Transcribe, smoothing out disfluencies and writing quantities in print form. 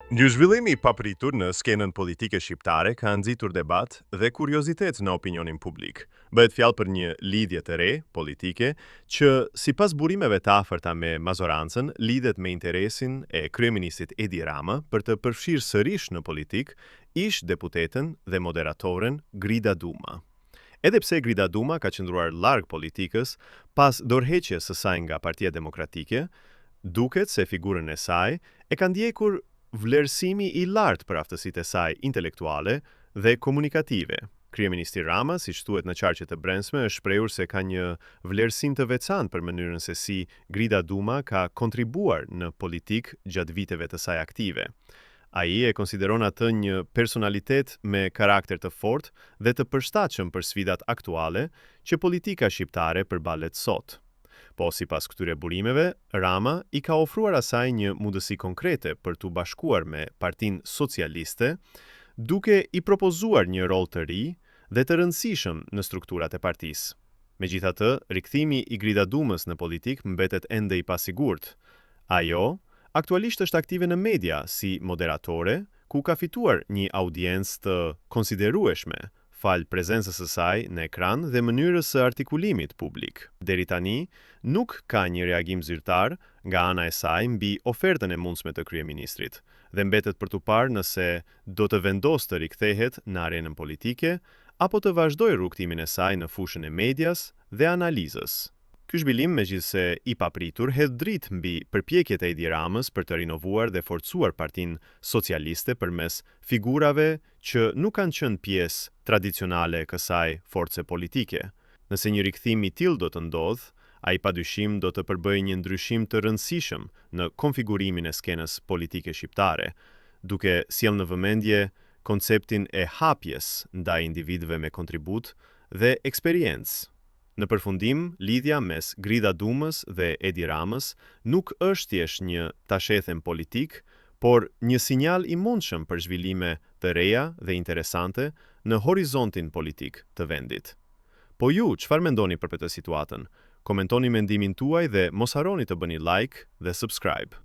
Një zhvillim i papritur në skenën politike shqiptare ka nxitur debat dhe kuriozitet në opinionin publik. Bëhet fjalë për një lidhje të re politike që sipas burimeve të afërta me mazorancën lidhet me interesin e kryeministit Edi Rama për të përfshirë sërish në politik ish deputetën dhe moderatoren Grida Duma. Edhe pse Grida Duma ka qëndruar larg politikës pas dorëheqjes së saj nga Partia Demokratike, duket se figurën e saj e ka ndjekur vlerësimi i lartë për aftësitë e saj intelektuale dhe komunikative. Kryeministi Rama, siç thuhet në qarqet e brendshme, është shprehur se ka një vlerësim të veçantë për mënyrën se si Grida Duma ka kontribuar në politik gjatë viteve të saj aktive. Ai e konsideron atë një personalitet me karakter të fortë dhe të përshtatshëm për sfidat aktuale që politika shqiptare përballet sot. Po sipas këtyre burimeve, Rama i ka ofruar asaj një mundësi konkrete për t'u bashkuar me Partinë Socialiste, duke i propozuar një rol të ri dhe të rëndësishëm në strukturat e partisë. Megjithatë, rikthimi i Grida Dumës në politik mbetet ende i pasigurt. Ajo aktualisht është aktive në media si moderatore, ku ka fituar një audiencë të konsiderueshme fal prezencës së saj në ekran dhe mënyrës së artikulimit publik. Deri tani, nuk ka një reagim zyrtar nga ana e saj mbi ofertën e mundshme të kryeministrit dhe mbetet për t'u parë nëse do të vendosë të rikthehet në arenën politike apo të vazhdojë rrugtimin e saj në fushën e medias dhe analizës. Ky zhvillim, megjithse i papritur, hedh dritë mbi përpjekjet e Edi Ramës për të rinovuar dhe forcuar Partinë Socialiste përmes figurave që nuk kanë qenë pjesë tradicionale e kësaj force politike. Nëse një rikthim i tillë do të ndodhë, ai padyshim do të përbëjë një ndryshim të rëndësishëm në konfigurimin e skenës politike shqiptare, duke sjellë në vëmendje konceptin e hapjes ndaj individëve me kontribut dhe eksperiencë. Në përfundim, lidhja mes Grida Dumës dhe Edi Ramës nuk është thjesht një tashethem politik, por një sinjal i mundshëm për zhvillime të reja dhe interesante në horizontin politik të vendit. Po ju, çfarë mendoni për këtë situatën? Komentoni mendimin tuaj dhe mos harroni të bëni like dhe subscribe.